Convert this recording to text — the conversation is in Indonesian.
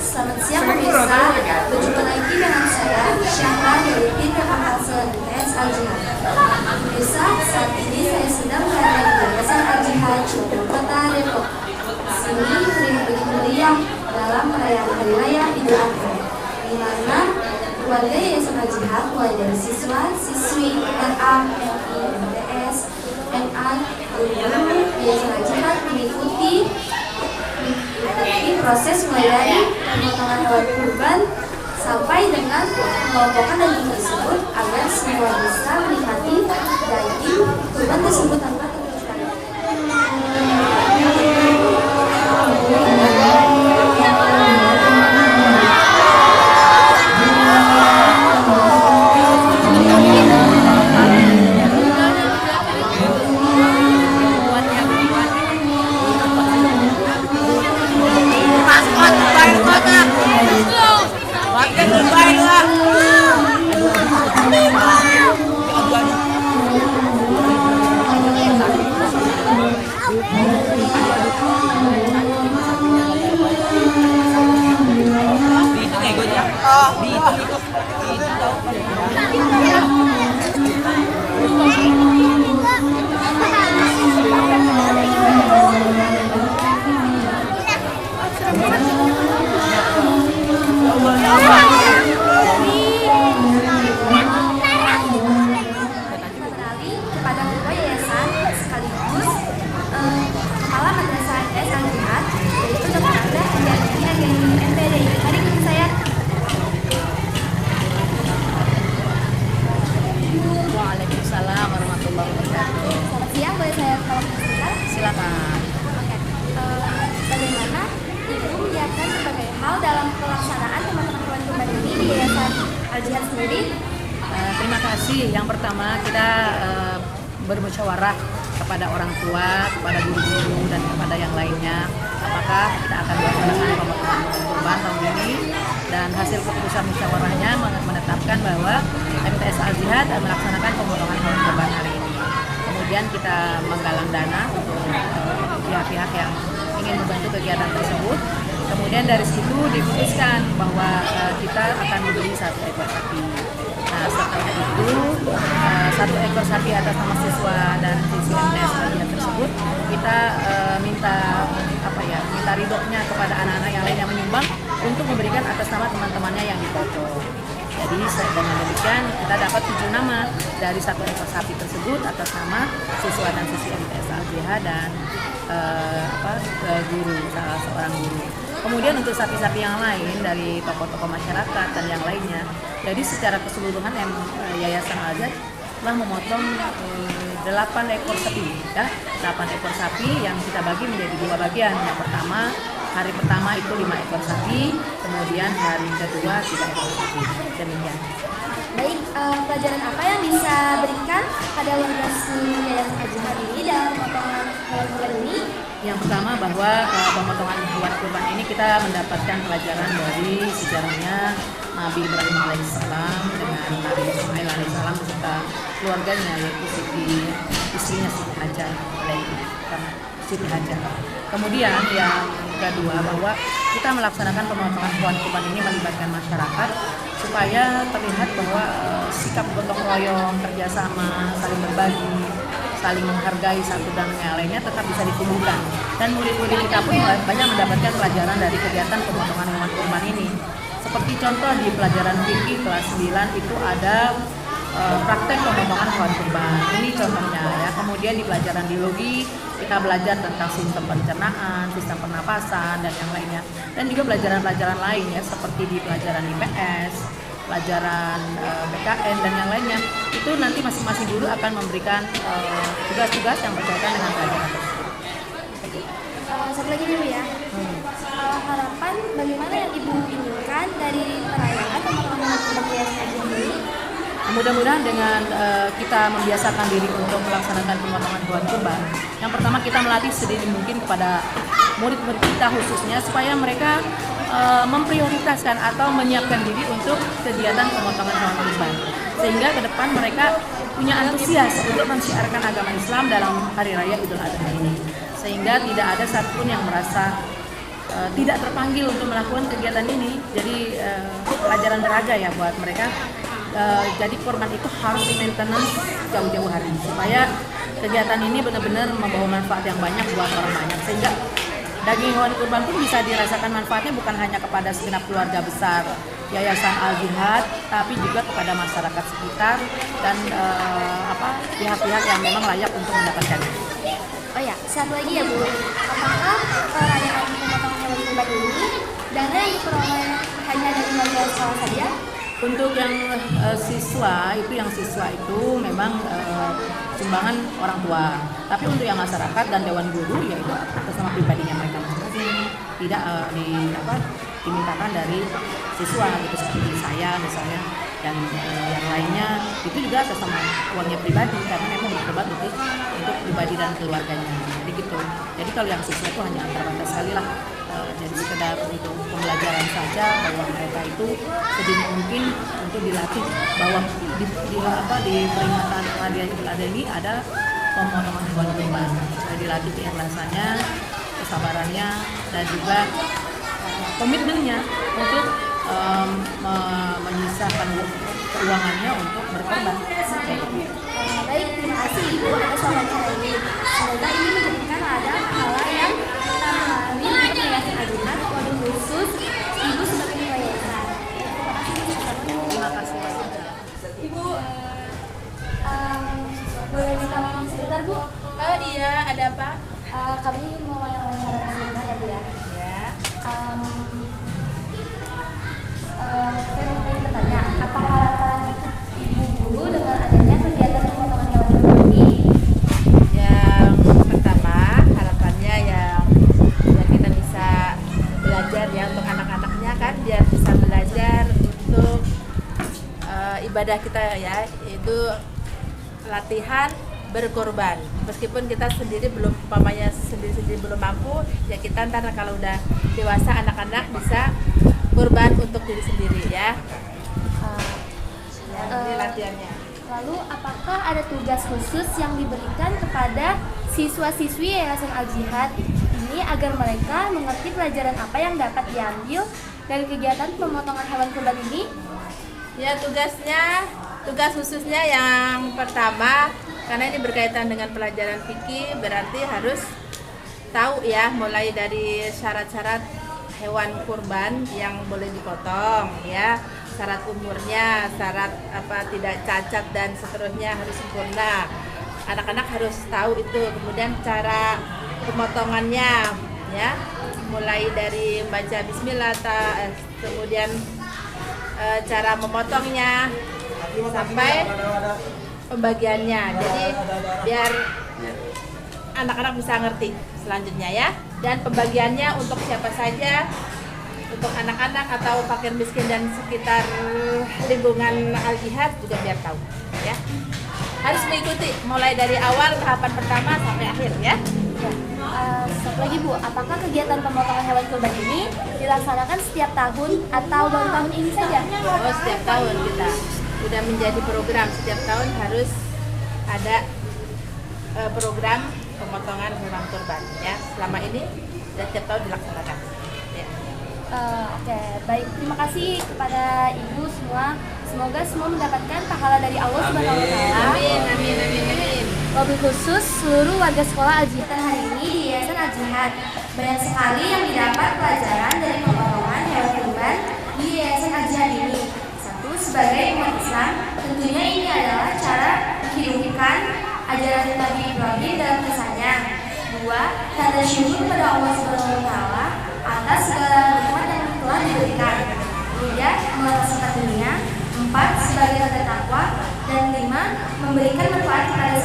Selamat siang pemirsa, berjumpa lagi dengan saya Syahra dari tim Reportase MTS Al-Jihad. Pemirsa, saat ini saya sedang berada di Yayasan Al-Jihad Kota Depok. Sini beribu meriah dalam perayaan Hari Raya Idul Adha, di mana keluarga Yayasan Al-Jihad mulai dari siswa, siswi, RA, MI, MTS, MA, guru Yayasan Al-Jihad mengikuti proses mulai dari pemotongan hewan kurban sampai dengan pengelompokan daging tersebut agar semua bisa menikmati daging kurban tersebut tanpa terkecuali. Silakan. Bagaimana Ibu menyiapkan berbagai hal dalam pelaksanaan pemotongan hewan kurban ini di Yayasan Al-Jihad sendiri? Terima kasih. Yang pertama kita bermusyawarah kepada orang tua, kepada guru-guru dan kepada yang lainnya. Apakah kita akan melaksanakan pemotongan hewan kurban tahun ini? Dan hasil keputusan musyawarahnya menetapkan bahwa MTS Al-Jihad melaksanakan pemotongan hewan kurban hari ini. Kemudian kita menggalang dana untuk pihak-pihak yang ingin membantu kegiatan tersebut. Kemudian dari situ diputuskan bahwa kita akan membeli 1 ekor sapi. Nah, setelah itu 1 ekor sapi atas nama siswa dan siswi MTS Al-Jihad tersebut kita minta ridhonya kepada anak-anak yang lain yang menyumbang untuk memberikan atas nama teman-temannya yang dipotong. Jadi dengan demikian kita dapat 7 nama dari 1 ekor sapi tersebut atas nama siswa dan siswi MTS Al-Jihad dan guru, salah seorang guru. Kemudian untuk sapi-sapi yang lain dari tokoh-tokoh masyarakat dan yang lainnya. Jadi secara keseluruhan Yayasan Al-Jihad telah memotong 8 ekor sapi, ya, 8 ekor sapi yang kita bagi menjadi 2 bagian. Yang pertama, hari pertama itu 5 ekor sapi, kemudian hari kedua 3 ekor sapi. Demikian. Baik, pelajaran apa yang bisa berikan pada warga Yayasan Al-Jihad ini dalam pemotongan hewan kurban ini? Yang pertama bahwa pemotongan hewan kurban ini kita mendapatkan pelajaran dari sejarahnya Nabi Ibrahim alaihissalam dengan Nabi Ismail alaihissalam beserta keluarganya, yaitu istrinya Siti Hajar. Kemudian yang kedua bahwa kita melaksanakan pemotongan hewan kurban ini melibatkan masyarakat supaya terlihat bahwa sikap gotong royong, kerjasama, saling berbagi, saling menghargai satu dan yang lainnya tetap bisa ditumbuhkan. Dan murid-murid kita pun banyak mendapatkan pelajaran dari kegiatan pemotongan hewan kurban ini. Seperti contoh di pelajaran fikih kelas 9 itu ada praktek pemotongan hewan kurban. Ini contohnya ya. Kemudian di pelajaran biologi kita belajar tentang sistem pencernaan, sistem pernapasan dan yang lainnya. Dan juga pelajaran-pelajaran lain ya seperti di pelajaran IPS, pelajaran PKN dan yang lainnya. Itu nanti masing-masing guru akan memberikan tugas-tugas yang berkaitan dengan pelajaran tersebut. Satu lagi dulu ya. Harapan bagaimana yang Ibu inginkan dari perayaan pemotongan hewan kurban Yayasan Al-Jihad ini? Mudah-mudahan dengan kita membiasakan diri untuk melaksanakan pemotongan hewan kurban, yang pertama kita melatih sedini mungkin kepada murid-murid kita khususnya supaya mereka memprioritaskan atau menyiapkan diri untuk kegiatan pemotongan hewan kurban, sehingga ke depan mereka punya antusias untuk mensiarkan agama Islam dalam Hari Raya Idul Adha ini, sehingga tidak ada satupun yang merasa tidak terpanggil untuk melakukan kegiatan ini. Jadi pelajaran berharga ya buat mereka. Jadi korban itu harus di maintenance jauh-jauh hari supaya kegiatan ini benar-benar membawa manfaat yang banyak buat orang banyak, sehingga daging hewan kurban pun bisa dirasakan manfaatnya bukan hanya kepada segenap keluarga besar Yayasan Al-Jihad, tapi juga kepada masyarakat sekitar dan pihak-pihak yang memang layak untuk mendapatkannya. Oh ya, satu lagi ya Bu, apakah perayaan pemotongan hewan kurban ini dana yang diperoleh hanya dari warga sekolah saja? Untuk yang siswa itu memang sumbangan orang tua. Tapi untuk yang masyarakat dan dewan guru ya itu atas nama pribadinya mereka masing-masing. Tidak dimintakan dari siswa gitu seperti saya misalnya dan yang lainnya itu juga atas nama uangnya pribadi karena memang berkorban untuk pribadi dan keluarganya. Jadi gitu. Jadi kalau yang siswa itu hanya terbatas sekali lah. Jadi sekedar untuk pembelajaran saja bahwa mereka itu sedini mungkin untuk dilatih bahwa di peringatan hari Idul Adha ini ada pemotongan hewan kurban. Dilatih keikhlasannya, kesabarannya dan juga komitmennya untuk menyisakan keuangannya untuk berkorban. Baik, terima kasih Ibu atas wawancara ini. Semoga ini menjadikan ada hal yang kita melalui Yayasan Al-Jihad, wabil khusus Ibu sebagai yayasan. Terima kasih. Ibu, boleh minta maaf sebentar Bu? Oh iya, ada apa? Kami mau wawancara sebentar ya Bu ya. Ya. Saya mau bertanya, apa harapan Ibu Guru dengan adanya kegiatan pemotongan hewan kurban ini? Yang pertama, harapannya yang kita bisa belajar ya untuk anak-anaknya kan, biar bisa belajar untuk ibadah kita ya, yaitu latihan berkorban. Meskipun kita sendiri belum, umpamanya sendiri belum mampu, ya kita ntar kalau udah dewasa anak-anak bisa kurban untuk diri sendiri ya. Ini latihannya. Lalu apakah ada tugas khusus yang diberikan kepada siswa-siswi Yayasan Al-Jihad ini agar mereka mengerti pelajaran apa yang dapat diambil dari kegiatan pemotongan hewan kurban ini? Ya, tugas khususnya yang pertama, karena ini berkaitan dengan pelajaran fikih, berarti harus tahu ya mulai dari syarat-syarat hewan kurban yang boleh dipotong ya, syarat umurnya, syarat tidak cacat dan seterusnya harus sempurna. Anak-anak harus tahu itu. Kemudian cara pemotongannya ya, mulai dari baca bismillah, kemudian cara memotongnya sampai pembagiannya. Jadi biar anak-anak bisa ngerti selanjutnya ya. Dan pembagiannya untuk siapa saja, untuk anak-anak atau fakir miskin dan sekitar lingkungan Al-Jihad juga biar tahu ya. Harus mengikuti mulai dari awal tahapan pertama sampai akhir ya. Satu lagi Bu, apakah kegiatan pemotongan hewan kurban ini dilaksanakan setiap tahun atau baru tahun ini saja? Oh, setiap tahun kita sudah menjadi program, setiap tahun harus ada program pemotongan hewan kurban ya. Selama ini dan setiap tahun dilaksanakan ya. Oke, baik, terima kasih kepada Ibu semua. Semoga semua mendapatkan pahala dari Allah Subhanahu wa Ta'ala. Amin, amin, amin, amin. Wabil khusus seluruh warga sekolah Al-Jihad hari ini di Yayasan Al-Jihad. Banyak sekali yang didapat pelajaran dari pemotongan hewan kurban di Yayasan Al-Jihad ini. Satu, sebagai umat Islam, tentunya ini adalah cara menghidupkan ajaran Nabi Ibrahim dalam kisahnya. Dua, tanda syukur pada Allah Subhanahu wa Ta'ala atas segala nikmat yang telah diberikan. Tiga, melaksanakan dunia. Empat, sebagai tanda takwa. Dan lima, memberikan manfaat kepada